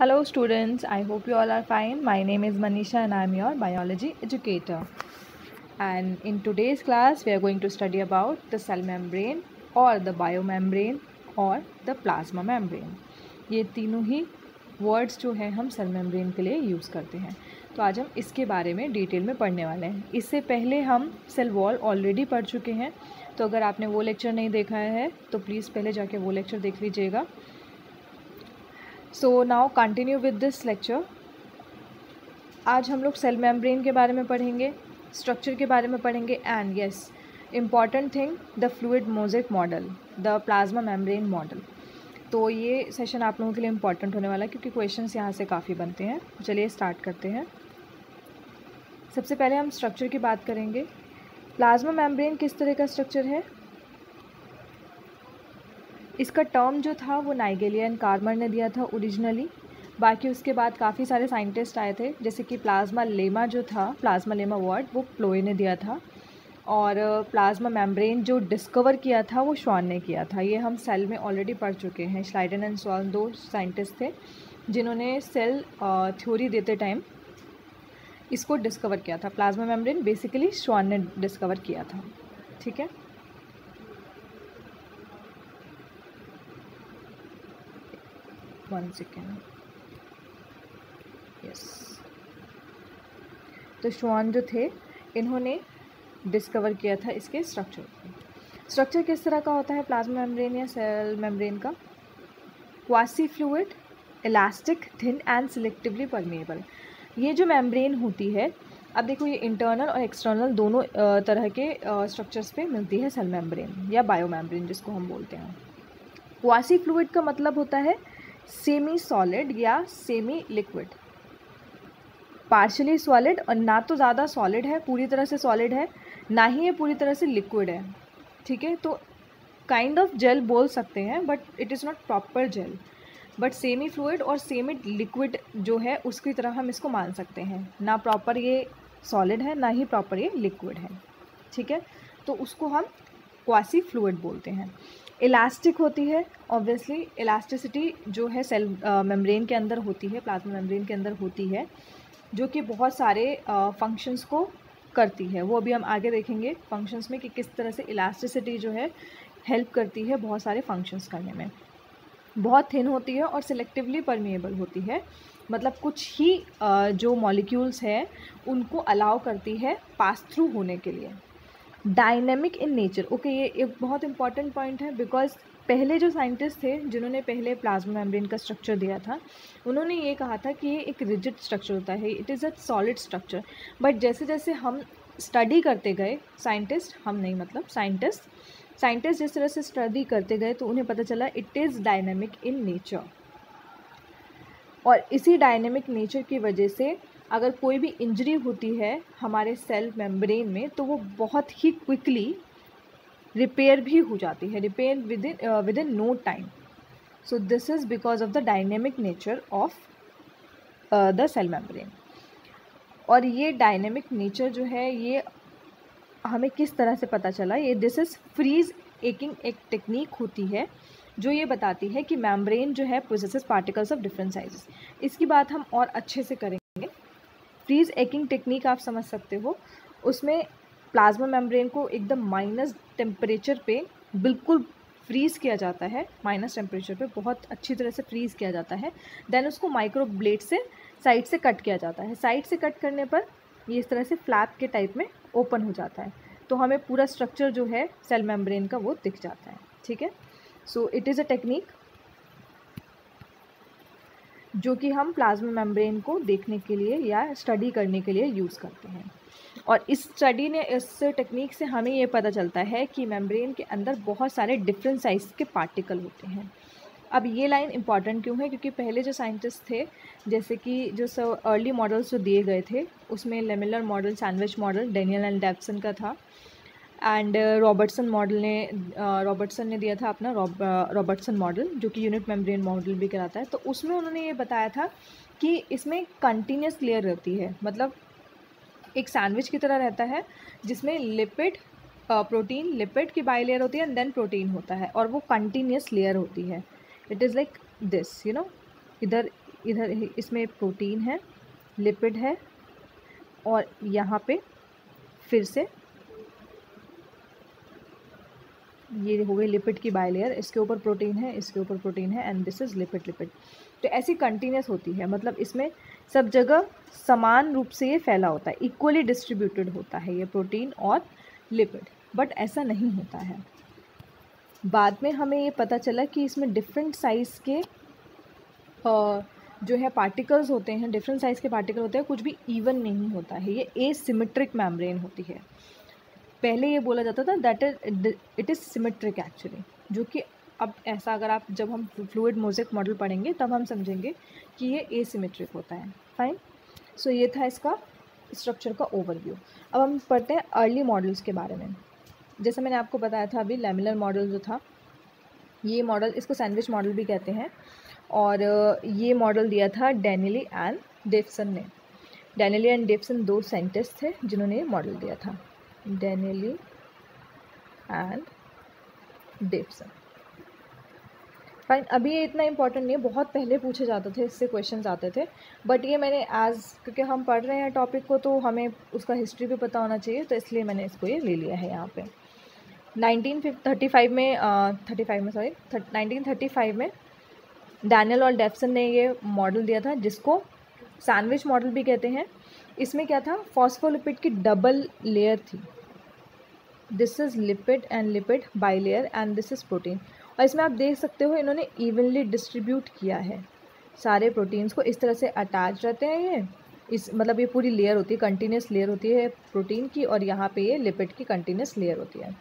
Hello students, I hope you all are fine. My name is Manisha and I am your biology educator. And in today's class we are going to study about the cell membrane or the biomembrane or the plasma membrane. ये तीनों ही words जो हैं हम cell membrane के लिए use करते हैं। तो आज हम इसके बारे में डिटेल में पढ़ने वाले हैं। इससे पहले हम सेल वॉल ऑलरेडी पढ़ चुके हैं, तो अगर आपने वो लेक्चर नहीं देखा है तो प्लीज़ पहले जाके वो लेक्चर देख लीजिएगा। So now continue with this lecture. आज हम लोग सेल मेम्ब्रेन के बारे में पढ़ेंगे, स्ट्रक्चर के बारे में पढ़ेंगे and yes important thing the fluid mosaic model, the plasma membrane model. तो ये सेशन आप लोगों के लिए इम्पॉर्टेंट होने वाला है क्योंकि क्वेश्चंस यहाँ से काफ़ी बनते हैं। चलिए स्टार्ट करते हैं। सबसे पहले हम स्ट्रक्चर की बात करेंगे। प्लाज्मा मेम्ब्रेन किस तरह का स्ट्रक्चर है? इसका टर्म जो था वो नाइगेलियन कार्मर ने दिया था ओरिजिनली। बाकी उसके बाद काफ़ी सारे साइंटिस्ट आए थे, जैसे कि प्लाज्मा लेमा जो था, प्लाज्मा लेमा वर्ड वो प्लोए ने दिया था, और प्लाज्मा मेम्ब्रेन जो डिस्कवर किया था वो श्वान ने किया था। ये हम सेल में ऑलरेडी पढ़ चुके हैं। श्लाइडन एंड श्वान दो साइंटिस्ट थे जिन्होंने सेल थ्योरी देते टाइम इसको डिस्कवर किया था। प्लाज्मा मेम्ब्रेन बेसिकली श्वान ने डिस्कवर किया था। ठीक है, वन सेकेंड। यस, तो श्वान जो थे इन्होंने डिस्कवर किया था इसके स्ट्रक्चर को। स्ट्रक्चर किस तरह का होता है प्लाज्मा मेम्ब्रेन या सेल मेम्ब्रेन का? Quasi fluid, elastic, thin and selectively permeable. ये जो मेम्ब्रेन होती है, अब देखो ये इंटरनल और एक्सटर्नल दोनों तरह के स्ट्रक्चर्स पे मिलती है सेल मेम्ब्रेन या बायो मेम्ब्रेन जिसको हम बोलते हैं। क्वासी फ्लूइड का मतलब होता है सेमी सॉलिड या सेमी लिक्विड, पार्शली सॉलिड, और ना तो ज़्यादा सॉलिड है, पूरी तरह से सॉलिड है, ना ही ये पूरी तरह से लिक्विड है। ठीक है, तो काइंड ऑफ जेल बोल सकते हैं but it is not proper gel, but semi fluid और सेमी लिक्विड जो है उसकी तरह हम इसको मान सकते हैं। ना प्रॉपर ये सॉलिड है, ना ही प्रॉपर ये लिक्विड है। ठीक है, तो उसको हम क्वासी फ्लूइड बोलते हैं। इलास्टिक होती है, ऑब्वियसली इलास्टिसिटी जो है सेल मेम्ब्रेन के अंदर होती है, प्लाज्मा मेम्ब्रेन के अंदर होती है, जो कि बहुत सारे फंक्शंस को करती है। वो अभी हम आगे देखेंगे फंक्शंस में कि किस तरह से इलास्टिसिटी जो है हेल्प करती है बहुत सारे फंक्शंस करने में। बहुत थिन होती है और सिलेक्टिवली परमेएबल होती है, मतलब कुछ ही जो मॉलिक्यूल्स हैं उनको अलाउ करती है पास थ्रू होने के लिए। डायनेमिक इन नेचर, ओके, ये एक बहुत इंपॉर्टेंट पॉइंट है बिकॉज पहले जो साइंटिस्ट थे जिन्होंने पहले प्लाज्मा मेम्ब्रेन का स्ट्रक्चर दिया था, उन्होंने ये कहा था कि ये एक रिजिड स्ट्रक्चर होता है, it is a solid structure. But जैसे जैसे हम स्टडी करते गए, साइंटिस्ट, हम नहीं मतलब साइंटिस्ट जिस तरह से स्टडी करते गए तो उन्हें पता चला it is dynamic in nature. और इसी डायनेमिक नेचर की वजह से अगर कोई भी इंजरी होती है हमारे सेल मेम्ब्रेन में तो वो बहुत ही क्विकली रिपेयर भी हो जाती है, repair within no time. So this is because of the dynamic nature of the cell membrane. और ये डायनेमिक नेचर जो है ये हमें किस तरह से पता चला? ये दिस इज़ फ्रीज एकिंग एक टेक्निक होती है जो ये बताती है कि मेम्ब्रेन जो है possesses particles of different sizes. इसकी बात हम और अच्छे से करेंगे। फ्रीज एकिंग टेक्निक आप समझ सकते हो, उसमें प्लाज्मा मेम्ब्रेन को एकदम माइनस टेम्परेचर पे बिल्कुल फ्रीज़ किया जाता है, माइनस टेम्परेचर पे बहुत अच्छी तरह से फ्रीज़ किया जाता है। देन उसको माइक्रो ब्लेड से साइड से कट किया जाता है। साइड से कट करने पर ये इस तरह से फ्लैप के टाइप में ओपन हो जाता है, तो हमें पूरा स्ट्रक्चर जो है सेल मेम्ब्रेन का वो दिख जाता है। ठीक है, सो इट इज़ अ टेक्निक जो कि हम प्लाज्मा मेम्ब्रेन को देखने के लिए या स्टडी करने के लिए यूज़ करते हैं। और इस स्टडी ने, इस टेक्निक से हमें ये पता चलता है कि मेम्ब्रेन के अंदर बहुत सारे डिफरेंट साइज़ के पार्टिकल होते हैं। अब ये लाइन इंपॉर्टेंट क्यों है? क्योंकि पहले जो साइंटिस्ट थे, जैसे कि जो अर्ली मॉडल्स जो दिए गए थे उसमें lamellar model, sandwich model Danielli and Davson का था, एंड रॉबर्टसन ने दिया था अपना रॉबर्टसन मॉडल जो कि यूनिट मेम्ब्रेन मॉडल भी कहलाता है। तो उसमें उन्होंने ये बताया था कि इसमें कंटिन्यूस लेयर रहती है, मतलब एक सैंडविच की तरह रहता है जिसमें लिपिड, प्रोटीन, लिपिड की बाई लेयर होती है एंड देन प्रोटीन होता है, और वो कंटिन्यूस लेयर होती है। It is like this, you know, इधर इधर इसमें प्रोटीन है, लिपिड है, और यहाँ पे फिर से ये हो गई लिपिड की बाइलेयर, इसके ऊपर प्रोटीन है, इसके ऊपर प्रोटीन है, एंड दिस इज़ लिपिड। तो ऐसी कंटिन्यूस होती है, मतलब इसमें सब जगह समान रूप से ये फैला होता है, इक्वली डिस्ट्रीब्यूटेड होता है ये प्रोटीन और लिपिड, बट ऐसा नहीं होता है। बाद में हमें ये पता चला कि इसमें डिफरेंट साइज़ के जो है पार्टिकल्स होते हैं, डिफरेंट साइज़ के पार्टिकल होते हैं, कुछ भी इवन नहीं होता है, ये एसिमेट्रिक मेम्ब्रेन होती है। पहले ये बोला जाता था that it is symmetric actually, जो कि अब ऐसा अगर आप जब हम फ्लूइड मोज़ेक मॉडल पढ़ेंगे तब हम समझेंगे कि ये एसिमेट्रिक होता है। फाइन, सो ये था इसका स्ट्रक्चर का ओवरव्यू। अब हम पढ़ते हैं अर्ली मॉडल्स के बारे में। जैसे मैंने आपको बताया था अभी, लैमिलर मॉडल जो था, ये मॉडल, इसको सैंडविच मॉडल भी कहते हैं, और ये मॉडल दिया था डेनिली एंड डेफसन ने। डेनिली एंड डेफसन 2 साइंटिस्ट थे जिन्होंने ये मॉडल दिया था, डेनिली एंड डेफसन। फाइन, अभी ये इतना इंपॉर्टेंट नहीं है, बहुत पहले पूछे जाते थे, इससे क्वेश्चंस आते थे, बट ये मैंने क्योंकि हम पढ़ रहे हैं टॉपिक को तो हमें उसका हिस्ट्री भी पता होना चाहिए, तो इसलिए मैंने इसको ये ले लिया है यहाँ पे। 1935 में डैनियल और डेफसन ने ये मॉडल दिया था, जिसको सैंडविच मॉडल भी कहते हैं। इसमें क्या था, फॉस्फोलिपिड की डबल लेयर थी, this is lipid and lipid bilayer and this is protein. और इसमें आप देख सकते हो इन्होंने इवनली डिस्ट्रीब्यूट किया है सारे प्रोटीन्स को, इस तरह से अटैच रहते हैं ये, इस मतलब ये पूरी लेयर होती है, कंटिन्यूस लेयर होती है प्रोटीन की, और यहाँ पे ये लिपिड की कंटिन्यूस लेयर होती है।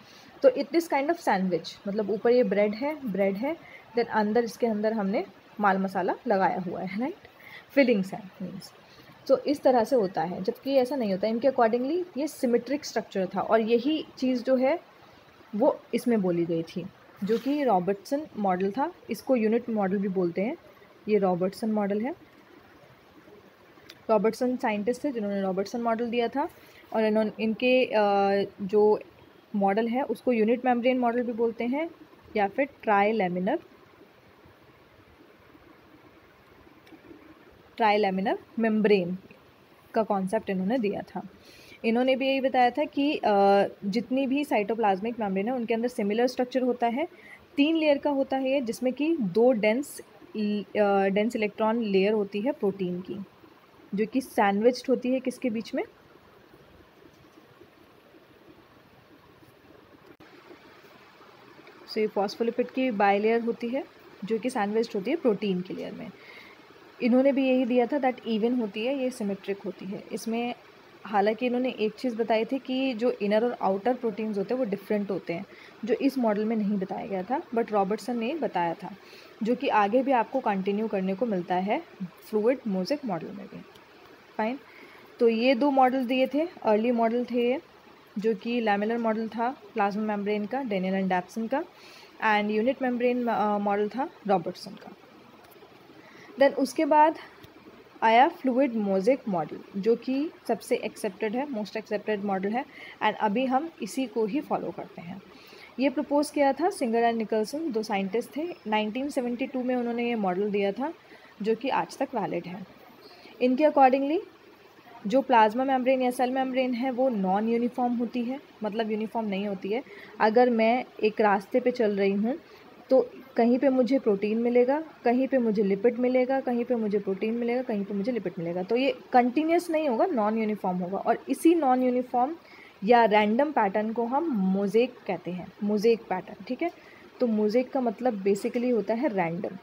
तो it is kind of sandwich, मतलब ऊपर ये ब्रेड है, देन अंदर इसके अंदर हमने माल मसाला लगाया हुआ है, राइट, फिलिंग्स है मीन्स। तो इस तरह से होता है, जबकि ऐसा नहीं होता। इनके अकॉर्डिंगली ये सिमेट्रिक स्ट्रक्चर था, और यही चीज़ जो है वो इसमें बोली गई थी, जो कि रॉबर्टसन मॉडल था। इसको यूनिट मॉडल भी बोलते हैं, ये रॉबर्टसन मॉडल है। रॉबर्टसन साइंटिस्ट थे जिन्होंने रॉबर्टसन मॉडल दिया था, और इनके जो मॉडल है उसको यूनिट मेम्ब्रेन मॉडल भी बोलते हैं, या फिर ट्राइलैमिनर मेम्ब्रेन का कॉन्सेप्ट इन्होंने दिया था। इन्होंने भी यही बताया था कि जितनी भी साइटोप्लाज्मिक मेम्ब्रेन है उनके अंदर सिमिलर स्ट्रक्चर होता है, 3 लेयर का होता है ये, जिसमें कि 2 डेंस इलेक्ट्रॉन लेयर होती है प्रोटीन की, जो कि सैंडविच्ड होती है किसके बीच में, सो ये फॉस्फोलिपिड की बाइलेयर होती है जो कि सैंडविच्ड होती है प्रोटीन की लेयर में। इन्होंने भी यही दिया था दैट इवन होती है, ये सिमेट्रिक होती है। इसमें हालांकि इन्होंने एक चीज़ बताई थी कि जो इनर और आउटर प्रोटीन्स होते हैं वो डिफरेंट होते हैं, जो इस मॉडल में नहीं बताया गया था, बट रॉबर्टसन ने बताया था, जो कि आगे भी आपको कंटिन्यू करने को मिलता है फ्लूइड मोज़ेक मॉडल में भी। फाइन, तो ये 2 मॉडल दिए थे, अर्ली मॉडल थे ये, जो कि लैमिलर मॉडल था प्लाज्मा मेम्ब्रेन का, डेनियल एंड डेफसन का, एंड यूनिट मेम्ब्रेन मॉडल था रॉबर्टसन का। देन उसके बाद आया फ्लूइड मोज़ेक मॉडल, जो कि सबसे एक्सेप्टेड है, मोस्ट एक्सेप्टेड मॉडल है, एंड अभी हम इसी को ही फॉलो करते हैं। ये प्रपोज किया था सिंगर एंड निकलसन, 2 साइंटिस्ट थे। 1972 में उन्होंने ये मॉडल दिया था, जो कि आज तक वैलिड है। इनके अकॉर्डिंगली जो प्लाज्मा मेम्ब्रेन या सेल मेम्ब्रेन है वो नॉन यूनिफॉर्म होती है, मतलब यूनिफॉर्म नहीं होती है। अगर मैं एक रास्ते पे चल रही हूँ तो कहीं पे मुझे प्रोटीन मिलेगा, कहीं पे मुझे लिपिड मिलेगा, कहीं पे मुझे प्रोटीन मिलेगा, कहीं पे मुझे लिपिड मिलेगा, तो ये कंटिन्यूस नहीं होगा, नॉन यूनिफॉर्म होगा। और इसी नॉन यूनिफॉर्म या रैंडम पैटर्न को हम मोज़ेक कहते हैं, मोज़ेक पैटर्न, ठीक है। तो मोज़ेक का मतलब बेसिकली होता है रैंडम,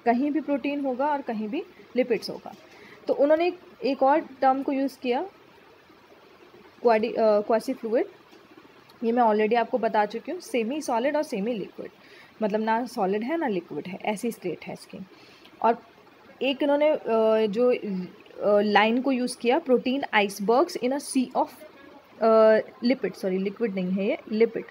कहीं भी प्रोटीन होगा और कहीं भी लिपिड्स होगा। तो उन्होंने एक और टर्म को यूज़ किया, क्वासी फ्लूइड। ये मैं ऑलरेडी आपको बता चुकी हूँ, सेमी सॉलिड और सेमी लिक्विड, मतलब ना सॉलिड है ना लिक्विड है, ऐसी स्टेट है इसकी। और एक इन्होंने जो लाइन को यूज़ किया, protein icebergs in a sea of lipid, sorry liquid नहीं है ये, लिपिड।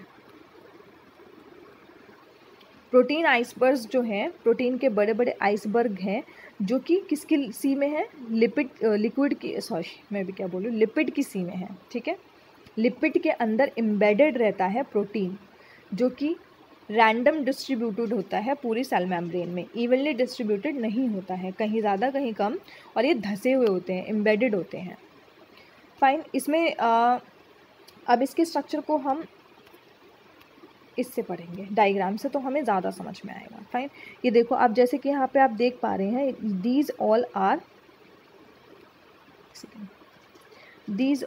प्रोटीन आइसबर्ग्स जो हैं, प्रोटीन के बड़े बड़े आइसबर्ग हैं, जो कि किसकी सी में है, लिपिड, लिक्विड की, सॉरी मैं भी क्या बोलूँ, लिपिड की सी में है, ठीक है। लिपिड के अंदर एम्बेडेड रहता है प्रोटीन, जो कि रैंडम डिस्ट्रीब्यूटेड होता है पूरी सेल मेम्ब्रेन में, इवनली डिस्ट्रीब्यूटेड नहीं होता है, कहीं ज़्यादा कहीं कम, और ये धसे हुए होते हैं, एम्बेडेड होते हैं। फाइन, इसमें अब इसके स्ट्रक्चर को हम इससे पढ़ेंगे, डायग्राम से, तो हमें ज़्यादा समझ में आएगा। फाइन, ये देखो आप, जैसे कि यहाँ पे आप देख पा रहे हैं, these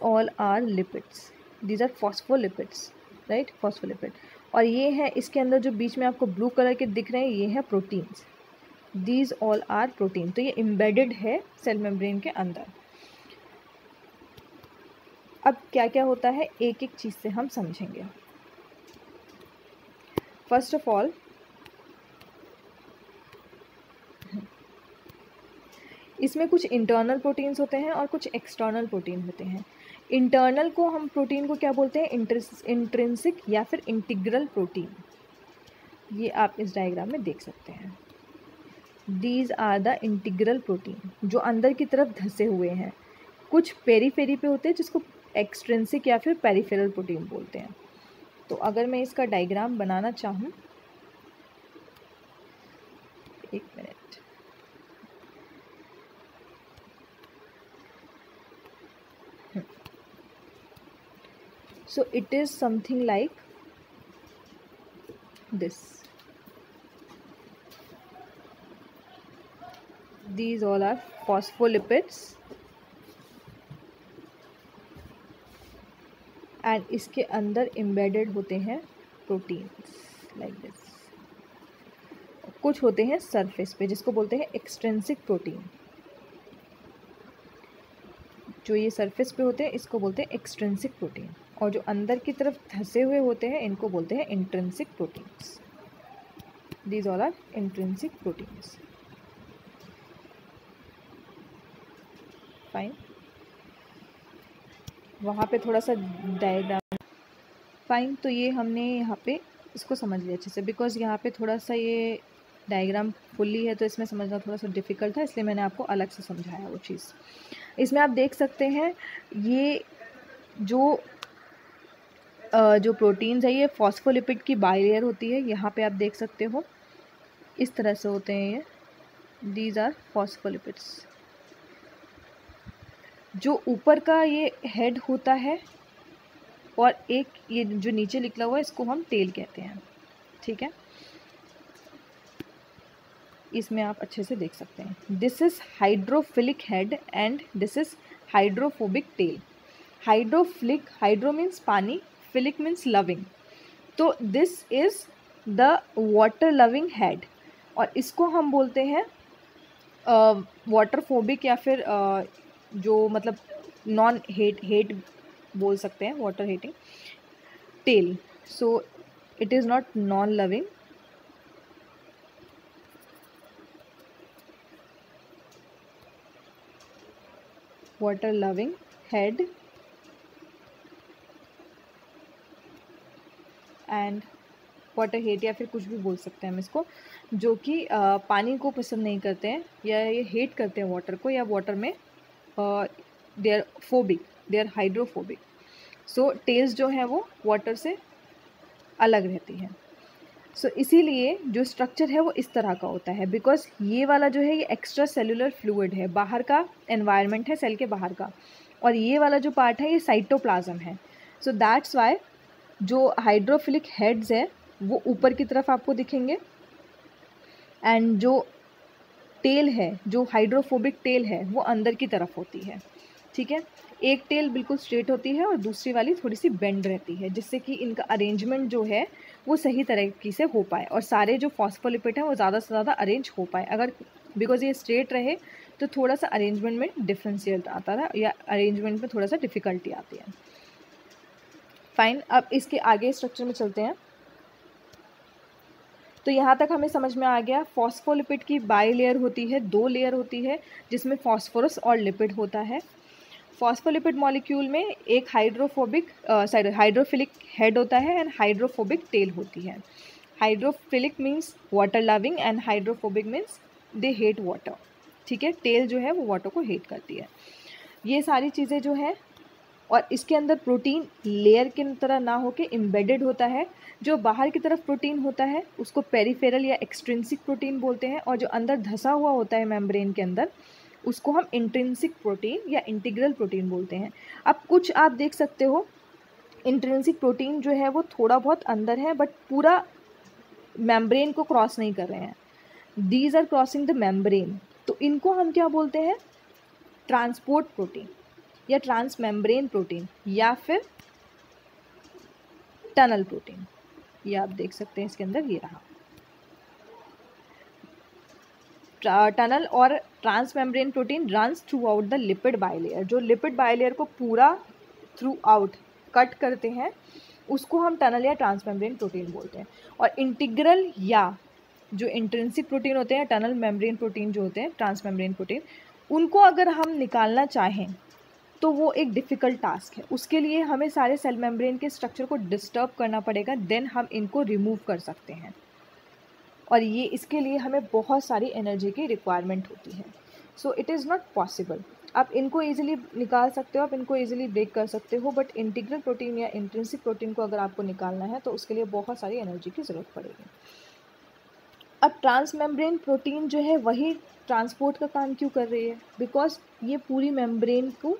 all are lipids, these are phospholipids, right, phospholipid. और ये है इसके अंदर जो बीच में आपको ब्लू कलर के दिख रहे हैं, ये हैं proteins, these all are protein. तो ये एम्बेडेड है सेल मेम्ब्रेन के अंदर। अब क्या क्या होता है, एक एक चीज़ से हम समझेंगे। फर्स्ट ऑफ ऑल, इसमें कुछ इंटरनल प्रोटीन्स होते हैं और कुछ एक्सटर्नल प्रोटीन होते हैं। इंटरनल को हम प्रोटीन को क्या बोलते हैं, इंट्रिंसिक या फिर इंटीग्रल प्रोटीन। ये आप इस डायग्राम में देख सकते हैं, these are the integral protein, जो अंदर की तरफ धसे हुए हैं। कुछ पेरीफेरी पे होते हैं जिसको एक्सट्रिंसिक या फिर पेरिफेरल प्रोटीन बोलते हैं। तो अगर मैं इसका डायग्राम बनाना चाहूँ, एक minute, so it is something like this. These all are phospholipids and इसके अंदर embedded होते हैं proteins like this. कुछ होते हैं surface पे जिसको बोलते हैं extrinsic protein। जो ये सरफेस पे होते हैं इसको बोलते हैं एक्सट्रिंसिक प्रोटीन, और जो अंदर की तरफ धसे हुए होते हैं इनको बोलते हैं intrinsic proteins. These all are intrinsic proteins. Fine, वहाँ पे थोड़ा सा डायग्राम। फाइन, तो ये हमने यहाँ पे इसको समझ लिया अच्छे से, बिकॉज यहाँ पे थोड़ा सा ये डायग्राम फुल्ली है तो इसमें समझना थोड़ा सा डिफ़िकल्ट था, इसलिए मैंने आपको अलग से समझाया वो चीज़। इसमें आप देख सकते हैं ये जो प्रोटीन्स है, ये फॉस्फोलिपिड की बाइलेयर होती है। यहाँ पे आप देख सकते हो इस तरह से होते हैं ये, दीज आर फॉस्फोलिपिड्स। जो ऊपर का ये हेड होता है और एक ये जो नीचे निकला हुआ है इसको हम टेल कहते हैं, ठीक है। इसमें आप अच्छे से देख सकते हैं, this is hydrophilic head and this is hydrophobic tell. Hydrophilic, hydro means पानी, फिलिक मीन्स लविंग, तो this is the water loving head, और इसको हम बोलते हैं वाटरफोबिक या फिर जो मतलब नॉन हेट बोल सकते हैं, water hating tail. So it is not non loving, water loving head and water hate, या फिर कुछ भी बोल सकते हैं हम इसको, जो कि पानी को पसंद नहीं करते हैं या ये हेट करते हैं वाटर को, या वाटर में they are phobic, they are hydrophobic. So tails जो है वो वाटर से अलग रहती है। सो इसीलिए जो स्ट्रक्चर है वो इस तरह का होता है, बिकॉज ये वाला जो है ये एक्स्ट्रा सेलुलर फ्लूइड है, बाहर का एनवायरनमेंट है सेल के बाहर का, और ये वाला जो पार्ट है ये साइटोप्लाज्म है। सो दैट्स वाई जो हाइड्रोफिलिक हेड्स है वो ऊपर की तरफ आपको दिखेंगे, एंड जो टेल है, जो हाइड्रोफोबिक टेल है वो अंदर की तरफ होती है, ठीक है। एक टेल बिल्कुल स्ट्रेट होती है और दूसरी वाली थोड़ी सी बेंड रहती है, जिससे कि इनका अरेंजमेंट जो है वो सही तरीके से हो पाए और सारे जो फॉस्फोलिपिड हैं वो ज़्यादा से ज़्यादा अरेंज हो पाए। अगर बिकॉज ये स्ट्रेट रहे तो थोड़ा सा अरेंजमेंट में डिफरेंशिएट आता है या अरेंजमेंट में थोड़ा सा डिफ़िकल्टी आती है। फाइन, अब इसके आगे स्ट्रक्चर में चलते हैं। तो यहाँ तक हमें समझ में आ गया, फॉस्फोलिपिड की बाई लेयर होती है, 2 लेयर होती है जिसमें फॉस्फोरस और लिपिड होता है। फॉस्फोलिपिड मॉलिक्यूल में एक हाइड्रोफिलिक हेड होता है एंड हाइड्रोफोबिक टेल होती है। Hydrophilic means water loving and hydrophobic means they hate water, ठीक है। टेल जो है वो वाटर को हेट करती है। ये सारी चीज़ें जो है और इसके अंदर प्रोटीन लेयर की तरह ना होके एम्बेडेड होता है। जो बाहर की तरफ प्रोटीन होता है उसको पेरिफेरल या एक्सट्रिंसिक प्रोटीन बोलते हैं, और जो अंदर धंसा हुआ होता है मेम्ब्रेन के अंदर उसको हम इंट्रिंसिक प्रोटीन या इंटीग्रल प्रोटीन बोलते हैं। अब कुछ आप देख सकते हो इंट्रिंसिक प्रोटीन जो है वो थोड़ा बहुत अंदर है बट पूरा मेम्ब्रेन को क्रॉस नहीं कर रहे हैं, these are crossing the membrane, तो इनको हम क्या बोलते हैं, ट्रांसपोर्ट प्रोटीन या ट्रांसमेम्ब्रेन प्रोटीन या फिर टनल प्रोटीन। ये आप देख सकते हैं इसके अंदर ये रहा टनल और transmembrane protein runs through out the lipid bilayer. जो लिपिड बाइलेयर को पूरा थ्रू आउट कट करते हैं उसको हम टनल या ट्रांसमेम्ब्रेन प्रोटीन बोलते हैं। और इंटीग्रल या जो इंट्रिंसिक प्रोटीन होते हैं, टनल मेम्ब्रेन प्रोटीन जो होते हैं, ट्रांसमेम्ब्रेन प्रोटीन, उनको अगर हम निकालना चाहें तो वो एक डिफ़िकल्ट टास्क है। उसके लिए हमें सारे सेल मेम्ब्रेन के स्ट्रक्चर को डिस्टर्ब करना पड़ेगा, देन हम इनको रिमूव कर सकते हैं। और ये इसके लिए हमें बहुत सारी एनर्जी की रिक्वायरमेंट होती है। सो इट इज़ नॉट पॉसिबल। आप इनको ईजिली निकाल सकते हो, आप इनको ईजिली ब्रेक कर सकते हो, बट इंटीग्रल प्रोटीन या इंट्रिंसिक प्रोटीन को अगर आपको निकालना है तो उसके लिए बहुत सारी एनर्जी की ज़रूरत पड़ेगी। अब ट्रांसमेम्ब्रेन प्रोटीन जो है वही ट्रांसपोर्ट का काम क्यों कर रही है, बिकॉज ये पूरी मेम्ब्रेन को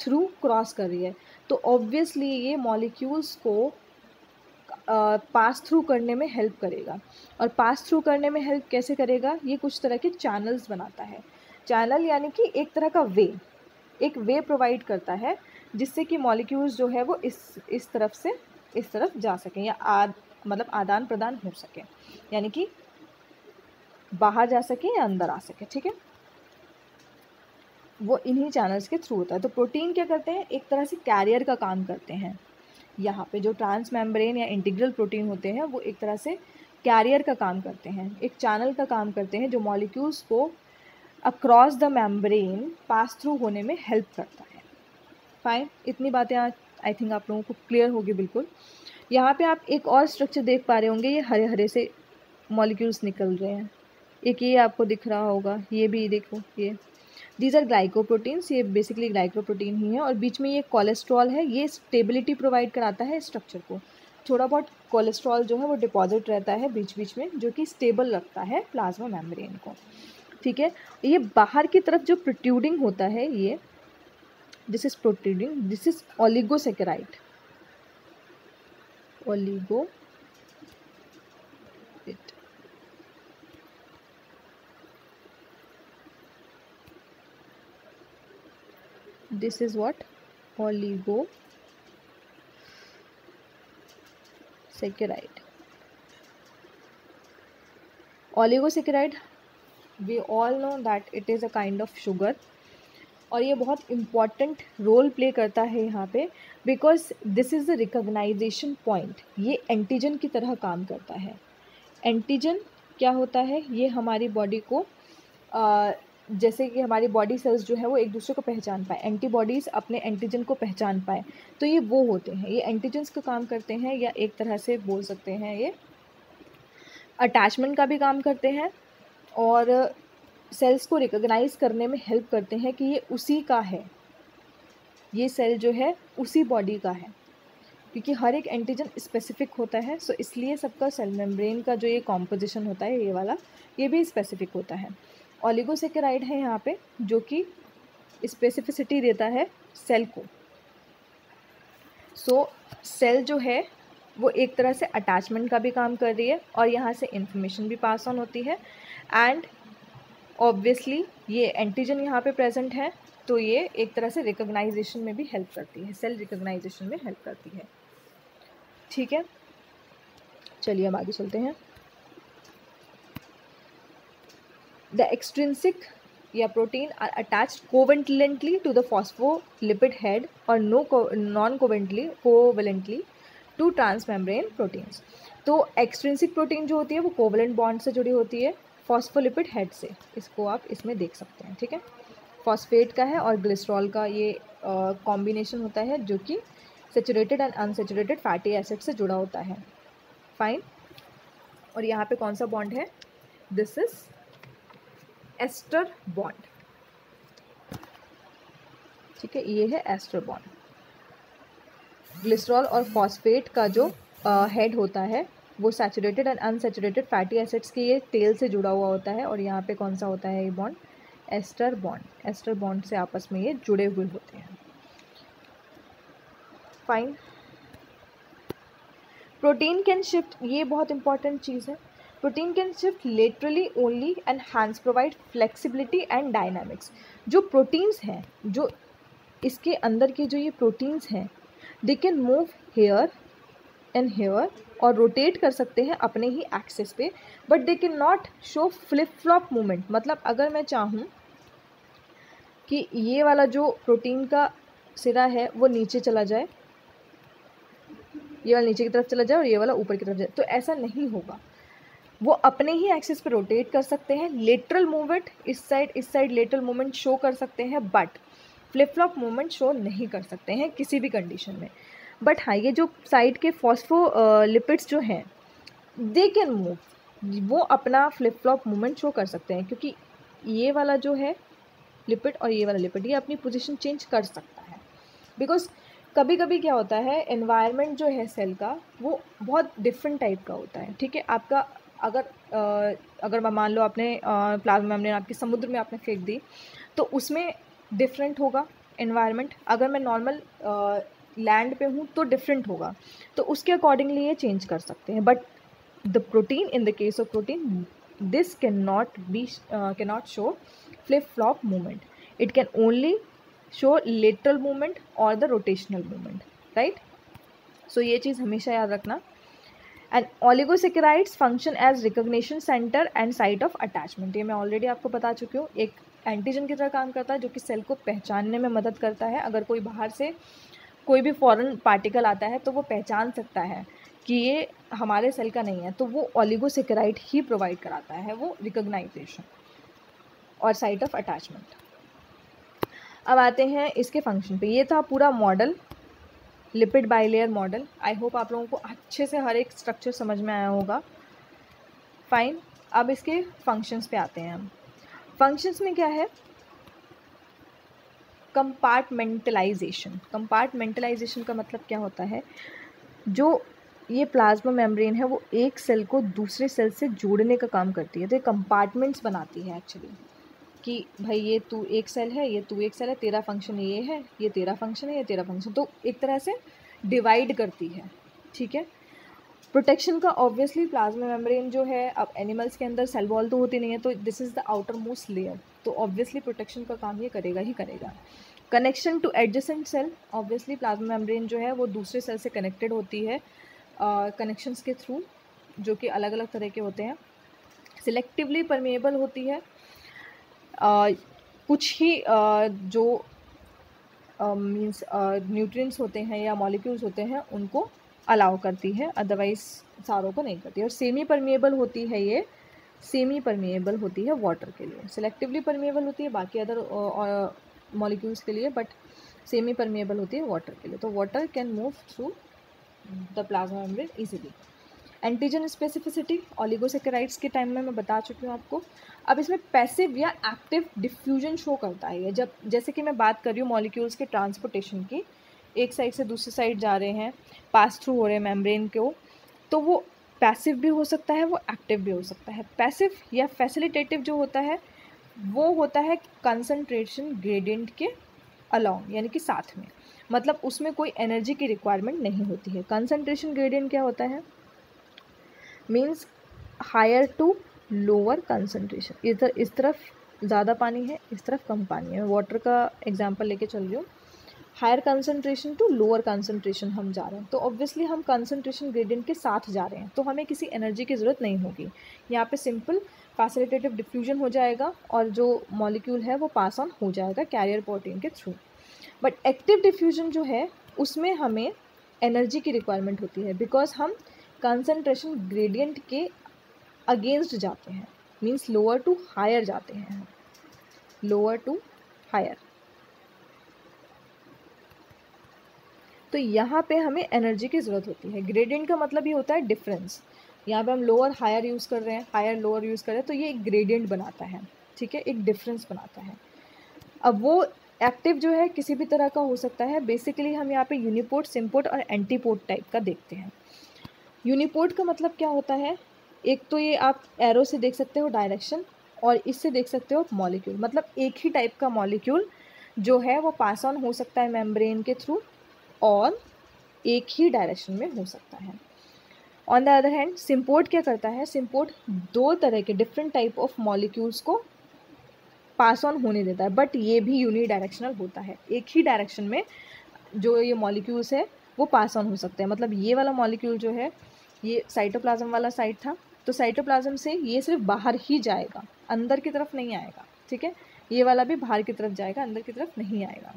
थ्रू क्रॉस कर रही है, तो ऑब्वियसली ये मॉलिक्यूल्स को पास थ्रू करने में हेल्प करेगा। और पास थ्रू करने में हेल्प कैसे करेगा, ये कुछ तरह के चैनल्स बनाता है। चैनल यानी कि एक तरह का एक वे प्रोवाइड करता है जिससे कि मॉलिक्यूल्स जो है वो इस तरफ से इस तरफ जा सकें या मतलब आदान प्रदान हो सके, यानी कि बाहर जा सके या अंदर आ सके, ठीक है। वो इन्हीं चैनल्स के थ्रू होता है। तो प्रोटीन क्या करते हैं, एक तरह से कैरियर का काम करते हैं। यहाँ पे जो ट्रांसमेम्ब्रेन या इंटीग्रल प्रोटीन होते हैं वो एक तरह से कैरियर का काम करते हैं, एक चैनल का काम करते हैं जो मॉलिक्यूल्स को across the membrane pass through होने में हेल्प करता है। फाइन, इतनी बातें आज आई थिंक आप लोगों को क्लियर होगी बिल्कुल। यहाँ पे आप एक और स्ट्रक्चर देख पा रहे होंगे, ये हरे हरे से मॉलिक्यूल्स निकल रहे हैं, एक ये आपको दिख रहा होगा, ये भी देखो, ये दीज आर ग्लाइकोप्रोटीन्स, ये बेसिकली ग्लाइकोप्रोटीन ही है। और बीच में ये कोलेस्ट्रॉल है, ये स्टेबिलिटी प्रोवाइड कराता है स्ट्रक्चर को। थोड़ा बहुत कोलेस्ट्रॉल जो है वो डिपॉजिट रहता है बीच बीच में, जो कि स्टेबल रखता है प्लाज्मा मेम्ब्रेन को, ठीक है। ये बाहर की तरफ जो प्रोट्रूडिंग होता है, ये this is protruding, this is oligosaccharide, this is what oligosaccharide we all know that it is a kind of sugar, और ये बहुत इम्पॉर्टेंट रोल प्ले करता है यहाँ पे, because this is the recognisation point. ये एंटीजन की तरह काम करता है। एंटीजन क्या होता है, ये हमारी बॉडी को जैसे कि हमारी बॉडी सेल्स जो है वो एक दूसरे को पहचान पाए, एंटीबॉडीज़ अपने एंटीजन को पहचान पाए, तो ये वो होते हैं, ये एंटीजन्स का काम करते हैं, या एक तरह से बोल सकते हैं ये अटैचमेंट का भी काम करते हैं, और सेल्स को रिकॉग्नाइज करने में हेल्प करते हैं कि ये उसी का है, ये सेल जो है उसी बॉडी का है, क्योंकि हर एक एंटीजन स्पेसिफिक होता है। सो इसलिए सबका सेल मेम्ब्रेन का जो ये कॉम्पोजिशन होता है ये वाला, ये भी स्पेसिफिक होता है। ओलिगोसेकेराइड है यहाँ पे जो कि स्पेसिफिसिटी देता है सेल को। सो सेल जो है वो एक तरह से अटैचमेंट का भी काम कर रही है, और यहाँ से इंफॉर्मेशन भी पास ऑन होती है, एंड ऑब्वियसली ये एंटीजन यहाँ पे प्रेजेंट है, तो ये एक तरह से रिकॉग्नाइजेशन में भी हेल्प करती है, सेल रिकॉग्नाइजेशन में हेल्प करती है, ठीक है। चलिए अब आगे चलते हैं। The extrinsic या protein are attached covalently to the phospholipid head or non-covalently to transmembrane proteins। तो extrinsic protein जो होती है वो कोवलेंट बॉन्ड से जुड़ी होती है फॉस्फोलिपिड हेड से, इसको आप इसमें देख सकते हैं, ठीक है। फॉस्फेट का है और ग्लिसरॉल का ये कॉम्बिनेशन होता है जो कि saturated and unsaturated fatty acid से जुड़ा होता है। फाइन, और यहाँ पे कौन सा बॉन्ड है, दिस इज एस्टर बॉन्ड, ठीक है, ये है एस्टर बॉन्ड। ग्लिसरॉल और फॉस्फेट का जो हेड होता है वो saturated and unsaturated fatty acids के ये टेल से जुड़ा हुआ होता है, और यहाँ पे कौन सा होता है ये bond, ester bond. Ester bond से आपस में ये जुड़े हुए होते हैं। फाइन। प्रोटीन कैन शिफ्ट, ये बहुत इंपॉर्टेंट चीज़ है, protein can shift laterally only and hands provide flexibility and dynamics. जो प्रोटीन्स हैं, जो इसके अंदर के जो ये प्रोटीन्स हैं, they can move here and here और रोटेट कर सकते हैं अपने ही एक्सिस पे, but they can not show flip flop movement. मतलब अगर मैं चाहूँ कि ये वाला जो प्रोटीन का सिरा है वो नीचे चला जाए, ये वाला नीचे की तरफ चला जाए और ये वाला ऊपर की तरफ जाए, तो ऐसा नहीं होगा। वो अपने ही एक्सिस पे रोटेट कर सकते हैं, लेटरल मूवमेंट इस साइड लेटरल मूवमेंट शो कर सकते हैं, but flip flop movement show नहीं कर सकते हैं किसी भी कंडीशन में। बट हाँ, ये जो साइड के फॉस्फोलिपिड्स जो हैं, दे कैन मूव, वो अपना फ्लिप फ्लॉप मूवमेंट शो कर सकते हैं, क्योंकि ये वाला जो है लिपिड और ये वाला लिपिड ये अपनी पोजीशन चेंज कर सकता है। बिकॉज कभी कभी क्या होता है, एनवायरनमेंट जो है सेल का वो बहुत डिफरेंट टाइप का होता है। ठीक है, आपका अगर मान लो आपने प्लाज्मा मेम्ब्रेन आपके समुद्र में आपने फेंक दी, तो उसमें डिफरेंट होगा एनवायरनमेंट। अगर मैं नॉर्मल लैंड पे हूँ तो डिफरेंट होगा, तो उसके अकॉर्डिंगली ये चेंज कर सकते हैं। But the protein, in the case of protein, this cannot show flip flop movement. It can only show lateral movement or the rotational movement, right? So ये चीज़ हमेशा याद रखना। And oligosaccharides function as recognition centre and site of attachment. ये मैं already आपको बता चुकी हूँ। एक एंटीजन की तरह काम करता है जो कि सेल को पहचानने में मदद करता है। अगर कोई बाहर से कोई भी फॉरेन पार्टिकल आता है तो वो पहचान सकता है कि ये हमारे सेल का नहीं है, तो वो ओलिगोसेकेराइड ही प्रोवाइड कराता है वो रिकॉग्नाइजेशन और साइट ऑफ अटैचमेंट। अब आते हैं इसके फंक्शन पे। ये था पूरा model, lipid bilayer model. I hope आप लोगों को अच्छे से हर एक स्ट्रक्चर समझ में आया होगा। फाइन, अब इसके फंक्शंस पे आते हैं हम। फंक्शंस में क्या है, कंपार्टमेंटलाइजेशन। कंपार्टमेंटलाइजेशन का मतलब क्या होता है, जो ये प्लाज्मा मेम्ब्रेन है वो एक सेल को दूसरे सेल से जोड़ने का काम करती है। तो ये कंपार्टमेंट्स बनाती है एक्चुअली, कि भाई ये तू एक सेल है, ये तू एक सेल है, तेरा फंक्शन ये है, ये तेरा फंक्शन है, ये तेरा फंक्शन, तो एक तरह से डिवाइड करती है। ठीक है। प्रोटेक्शन का ऑब्वियसली प्लाज्मा मेम्ब्रेन जो है, अब एनिमल्स के अंदर सेल वॉल तो होती नहीं है, तो this is the outer most layer, तो ऑब्वियसली प्रोटेक्शन का काम ये करेगा ही करेगा। Connection to adjacent cell, obviously plasma membrane जो है वो दूसरे सेल से कनेक्टेड होती है कनेक्शंस के थ्रू, जो कि अलग अलग तरह के होते हैं। सिलेक्टिवली परमेएबल होती है, कुछ ही जो मीन्स न्यूट्रिएंट्स होते हैं या मॉलिक्यूल्स होते हैं उनको अलाउ करती है, अदरवाइज सारों को नहीं करती। और सेमी परमेएबल होती है, ये सेमी परमेएबल होती है वाटर के लिए। सिलेक्टिवली परमेएबल होती है बाकी अदर मॉलिक्यूल्स के लिए, बट सेमी परमेएबल होती है वाटर के लिए। तो water can move through the plasma membrane easily. Antigen specificity oligosaccharides के टाइम में मैं बता चुकी हूँ आपको। अब इसमें पैसिव या एक्टिव डिफ्यूजन शो करता है ये, जब जैसे कि मैं बात कर रही हूँ मॉलिक्यूल्स के ट्रांसपोर्टेशन की, एक साइड से दूसरी साइड जा रहे हैं, पास थ्रू हो रहे हैं मेम्ब्रेन को, तो वो पैसिव भी हो सकता है, वो एक्टिव भी हो सकता है। पैसिव या फैसिलिटेटिव जो होता है वो होता है कंसंट्रेशन ग्रेडियंट के अलोंग, यानी कि साथ में, मतलब उसमें कोई एनर्जी की रिक्वायरमेंट नहीं होती है। कंसंट्रेशन ग्रेडियंट क्या होता है, means higher to lower concentration. इधर इस तरफ ज़्यादा पानी है, इस तरफ कम पानी है। वाटर का एग्जांपल लेके चल रही हूँ। Higher concentration to lower concentration हम जा रहे हैं, तो ऑब्वियसली हम कंसंट्रेशन ग्रेडियंट के साथ जा रहे हैं, तो हमें किसी एनर्जी की ज़रूरत नहीं होगी। यहाँ पे सिंपल फैसिलिटेटिव डिफ्यूजन हो जाएगा और जो मॉलिक्यूल है वो पास ऑन हो जाएगा कैरियर प्रोटीन के थ्रू। बट एक्टिव डिफ्यूजन जो है उसमें हमें एनर्जी की रिक्वायरमेंट होती है, बिकॉज हम कंसंट्रेशन ग्रेडियंट के अगेंस्ट जाते हैं, मीन्स लोअर टू हायर जाते हैं, लोअर टू हायर। तो यहाँ पे हमें एनर्जी की ज़रूरत होती है। ग्रेडियंट का मतलब ये होता है डिफरेंस। यहाँ पे हम लोअर हायर यूज़ कर रहे हैं, हायर लोअर यूज़ कर रहे हैं, तो ये एक ग्रेडियंट बनाता है। ठीक है, एक डिफरेंस बनाता है। अब वो एक्टिव जो है किसी भी तरह का हो सकता है। बेसिकली हम यहाँ पे यूनिपोर्ट, सिम्पोर्ट और एंटीपोर्ट टाइप का देखते हैं। यूनिपोर्ट का मतलब क्या होता है, एक तो ये आप एरो से देख सकते हो डायरेक्शन, और इससे देख सकते हो मॉलिक्यूल, मतलब एक ही टाइप का मॉलिक्यूल जो है वो पास ऑन हो सकता है मेम्ब्रेन के थ्रू और एक ही डायरेक्शन में हो सकता है। On the other hand symport क्या करता है, सिम्पोर्ट दो तरह के डिफरेंट टाइप ऑफ मॉलिक्यूल्स को पास ऑन होने देता है, बट ये भी यूनिडायरेक्शनल होता है। एक ही डायरेक्शन में जो ये मॉलिक्यूल्स है वो पास ऑन हो सकते हैं। मतलब ये वाला मॉलिक्यूल जो है, ये साइटोप्लाज्म वाला साइड था, तो साइटोप्लाज्म से ये सिर्फ बाहर ही जाएगा, अंदर की तरफ नहीं आएगा, ठीक है। ये वाला भी बाहर की तरफ जाएगा, अंदर की तरफ नहीं आएगा।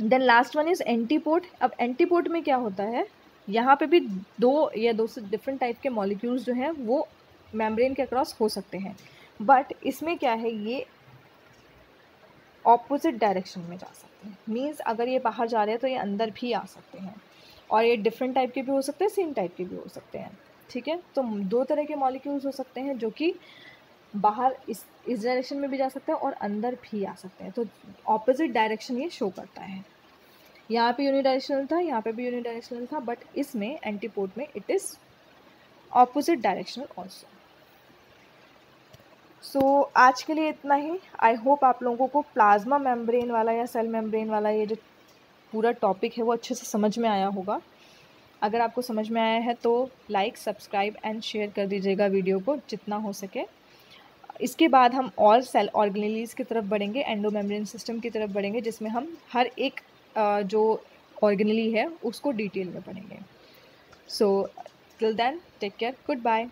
Then last one is antiport. अब एंटीपोर्ट में क्या होता है, यहाँ पे भी दो से डिफरेंट टाइप के मॉलिक्यूल्स जो हैं वो मेम्ब्रेन के अक्रॉस हो सकते हैं, बट इसमें क्या है, ये ऑपोजिट डायरेक्शन में जा सकते हैं। मीन्स अगर ये बाहर जा रहे हैं तो ये अंदर भी आ सकते हैं, और ये डिफरेंट टाइप के भी हो सकते हैं, सेम टाइप के भी हो सकते हैं, ठीक है। तो दो तरह के मॉलिक्यूल्स हो सकते हैं जो कि बाहर इस डायरेक्शन में भी जा सकते हैं और अंदर भी आ सकते हैं। तो ऑपोजिट डायरेक्शन ये शो करता है। यहाँ पे यूनिडायरेक्शनल था, यहाँ पे भी यूनिडायरेक्शनल था, बट इसमें एंटीपोर्ट में it is opposite directional also. So आज के लिए इतना ही। आई होप आप लोगों को प्लाज्मा मेम्ब्रेन वाला या सेल मेम्ब्रेन वाला ये जो पूरा टॉपिक है वो अच्छे से समझ में आया होगा। अगर आपको समझ में आया है तो लाइक, सब्सक्राइब एंड शेयर कर दीजिएगा वीडियो को जितना हो सके। इसके बाद हम और सेल ऑर्गेनेलीज की तरफ बढ़ेंगे, एंडोमेम्ब्रेन सिस्टम की तरफ बढ़ेंगे, जिसमें हम हर एक जो ऑर्गेनेली है उसको डिटेल में पढ़ेंगे। So till then take care, good bye.